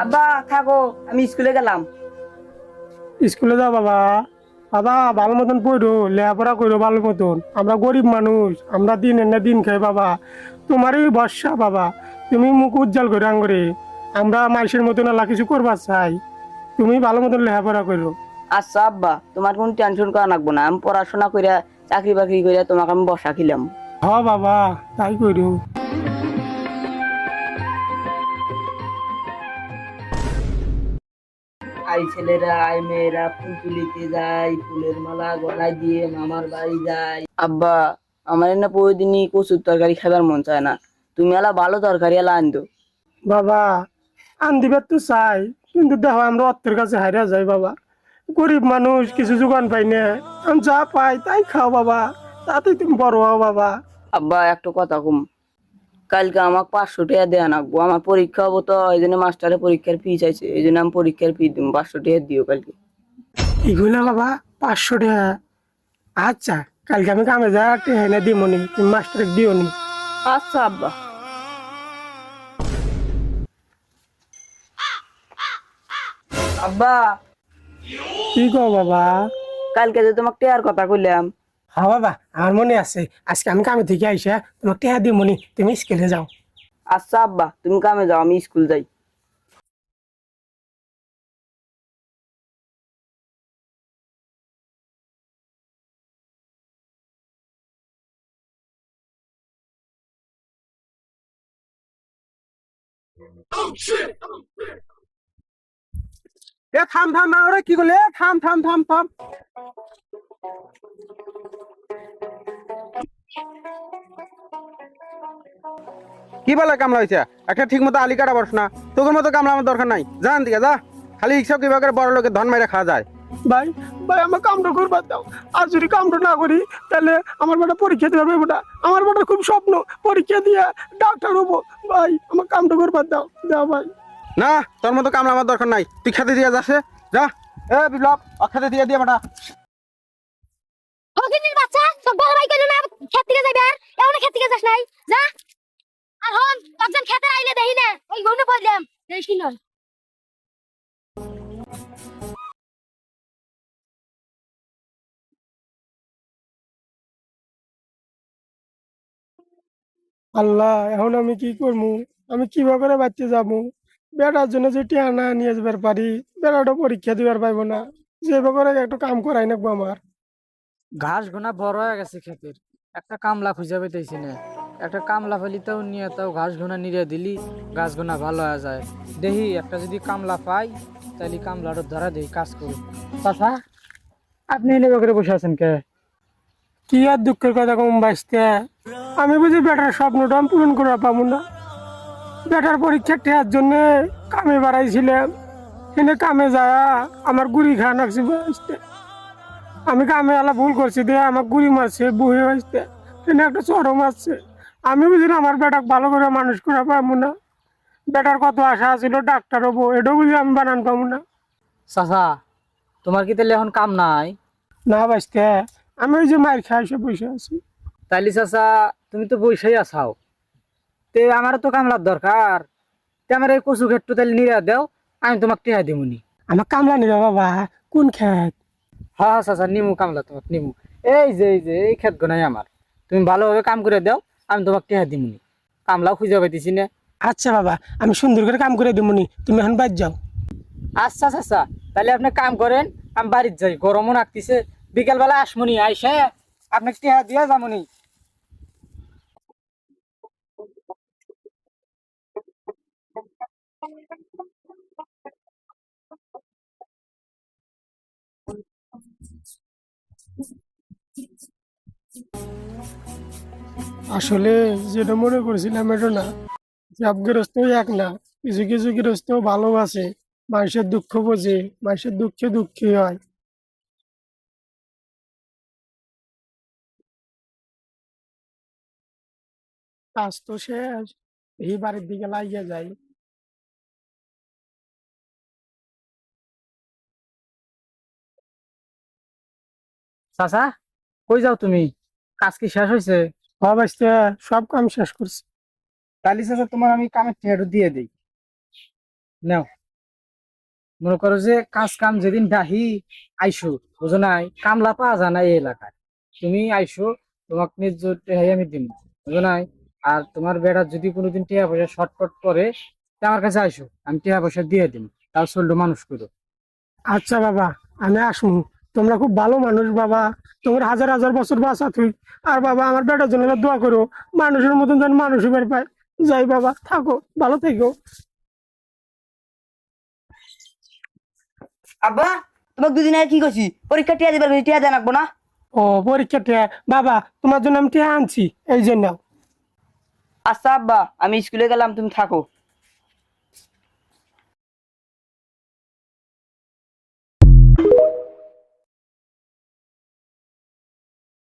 আব্বা থাকো, আমি স্কুলে গেলাম। স্কুলে যাও বাবা। বাবা ভালো মতন পড়ো, লেখাপড়া করো ভালো মতন। আমরা গরিব মানুষ, আমরা দিন এনে দিন খাই বাবা। তোমারই ভরসা বাবা, তুমি মুখ উজ্জ্বল করে আঙ্গরে। আমরা মানুষের মতন আল্লাহ কিছু করবার চাই, তুমি ভালো মতন লেখাপড়া করো। আচ্ছা আব্বা, তোমার কোনো টেনশন করা লাগবো না। আমি পড়াশোনা কইরা চাকরি বাকরি কইরা তোমাকে আমি বসা খিলাম। হ বাবা, তাই করো। আই ছেলেরা আই মেয়েরা ফুল তুলিতে যায়, ফুলের মালা গলায় দিয়ে মামার বাড়ি যায়। আব্বা, আমার না প্রতিদিনই কচুর তরকারি খাবার মন চায় না। তুমি এলা ভালো তরকারি এলা আনতো। বাবা আন দিবার তো চাই, কিন্তু দেখো আমরা অর্থের কাছে হারিয়ে যাই বাবা। গরিব মানুষ, কিছু যোগান পাই না। আমি যা পাই তাই খাও বাবা, তাতেই তুমি বড় হও বাবা। আব্বা একটা কথা কম, কালকে আমাকে 500 টাকা দেয়া নাকবো। আমার পরীক্ষা হবো তো, এই জন্য মাস্টারের পরীক্ষার ফি চাইছে, এই জন্য আমি পরীক্ষার ফি দিব। 500 টাকা দিও কালকে। এগুলা বাবা 500 টাকা? আচ্ছা, কালকে আমি কামে যা এনে দিমনি, তুমি মাস্টার দিও নি। আচ্ছা আব্বা। আব্বা, কি কো বাবা? কালকে যে তোমাকে টেয়ার কথা কইলাম। হ্যাঁ বাবা, আমার মনে আছে। আজকে আমি কামে থেকে আইসা তোমাকে টেহা দিমনি, তুমি স্কুলে যাও। আচ্ছা আব্বা, তুমি কামে যাও, আমি স্কুল যাই। এ থাম থাম না, ওরা কি করলে? থাম থাম থাম থাম। কি বলে কামলা হয়েছে? একটা ঠিক মতো আলি কাটা বস না। তোর মতো কামলা আমার দরকার নাই, জান দিকে যা। খালি ইচ্ছা কিভাবে বড় লোকের ধন মেরে খাওয়া যায়। ভাই ভাই, আমার কামটা করবার দাও। আর যদি কামটা না করি তাহলে আমার বেটা পরীক্ষা দিতে পারবে বেটা। আমার বেটার খুব স্বপ্ন পরীক্ষা দিয়ে ডাক্তার হবো। ভাই আমার কামটা করবার দাও, দাও ভাই। না, তোর মতো কামলা আমার দরকার নাই। তুই খেতে দিয়ে যাচ্ছে, যা। এ বিপ্লব, খেতে দিয়ে দিয়ে বেটা। ফকিন্নির বাচ্চা, তোর বড় ভাই কইলো না ক্ষেত থেকে যাইবে, আর এমন ক্ষেত থেকে যাস নাই, যা। আর হন একজন খেতে আইলে দেই না, ওই গনে পড়লাম দেখিস নয়। আল্লাহ, এখন আমি কি করবো? আমি কিভাবে করে বাচ্চা যাবো? বেটার জন্য যে টিয়া না নিয়ে যাবার পারি, বেটাটা পরীক্ষা দিবার পাইবো না। যেভাবে করে একটু কাম করাই নাকবো আমার। ঘাস ঘোনা বড় হয়ে গেছে ক্ষেতের, একটা কামলা খুঁজে পেতেছি না। একটা কামলা ফেলিতেও নিয়ে তাও ঘাস ঘোনা নিড়ে দিলি ঘাস ঘোনা ভালো হয়ে যায়। দেখি একটা যদি কামলা পাই তাহলে কামলাটা ধরা দেই, কাজ করি। চাচা, আপনি এনে করে বসে আছেন কে? কি আর দুঃখের কথা কম বাঁচতে। আমি বুঝি বেটার স্বপ্নটা আমি পূরণ করে পাবো না। বেটার পরীক্ষা টেয়ার জন্য কামে বাড়াইছিলাম, এনে কামে যায় আমার গুড়ি খাওয়া লাগছে বাঁচতে। আমি কামে আলা ভুল করছি দে, আমার গুড়ি মারছে বহে বাঁচতে, এনে একটা চড়ো মারছে। আমি বুঝি না আমার বেটাক ভালো করে মানুষ করে পাবো না। বেটার কত আশা ছিল ডাক্তার হবো, এটাও বুঝি আমি বানান পাবো না। চাচা, তোমার কি তাহলে এখন কাম নাই? না বাঁচতে, আমি ওই যে মায়ের খাই এসে বসে আছি। তাইলে চাচা, তুমি তো বসেই আছাও, তে আমারও তো কামলার দরকার। তে আমার এই কচু ক্ষেতটা তাহলে নিরা দাও, আমি তোমাকে টিহা দিমুনি। আমার কামলা নিবে বাবা? কোন খেত? হ্যাঁ হ্যাঁ চাচা, নিমু কামলা, তোমাকে নিমু। এই যে এই ক্ষেত গোনাই আমার, তুমি ভালোভাবে কাম করে দাও, আমি তোমাকে টিহা দিমুনি। কামলাও খুঁজে পাইতেছি না। আচ্ছা বাবা, আমি সুন্দর করে কাম করে দেবনি, তুমি এখন বাদ যাও। আচ্ছা চাচা, তাহলে আপনি কাম করেন, আমি বাড়িতে যাই, গরমও লাগতেছে। বিকেল বেলা আসমনি, আইসে আপনাকে টিহা দিয়ে যামনি। আসলে যেটা মনে করছিলাম এটা না। সব গৃহস্থ এক না, কিছু কিছু গৃহস্থ ভালো আছে, মানুষের দুঃখ বোঝে, মানুষের দুঃখে দুঃখী হয়। কাজ তো শেষ, এই বাড়ির দিকে লাগিয়ে যাই। চাচা, কই যাও তুমি? কাজ কি শেষ হয়েছে? অবস্থা সব কাম শেষ করছি। তাহলে চাচা তোমার আমি কামের টিহাটা দিয়ে দিই, নাও। মনে করো যে কাজ কাম যেদিন ডাহি আইসো, বুঝো নাই, কামলা পাওয়া যায় না এই এলাকায়। তুমি আইসো, তোমাকে নিজ টেহাই আমি দিন, বুঝো নাই। আর তোমার বেড়ার যদি কোনোদিন টিয়া পয়সা শর্টকট করে, তা আমার কাছে আইসো, আমি টিয়া পয়সা দিয়ে দিন, তাও চললো মানুষ করো। আচ্ছা বাবা, আমি আসমু। তোমরা খুব ভালো মানুষ বাবা, তোমার হাজার হাজার বছর বাঁচা তুই। আর বাবা আমার বেটার জন্য দোয়া করো, মানুষের মতন যেন মানুষ বের পায়। যাই বাবা, থাকো, ভালো থেকো। আব্বা, তোমাকে দুদিন আগে কি করছি, পরীক্ষা টিয়া দিবার টিয়া দেন রাখবো না? ও পরীক্ষা টিয়া, বাবা তোমার জন্য আমি টিয়া আনছি, এই জন্য। আচ্ছা আব্বা, আমি স্কুলে গেলাম, তুমি থাকো।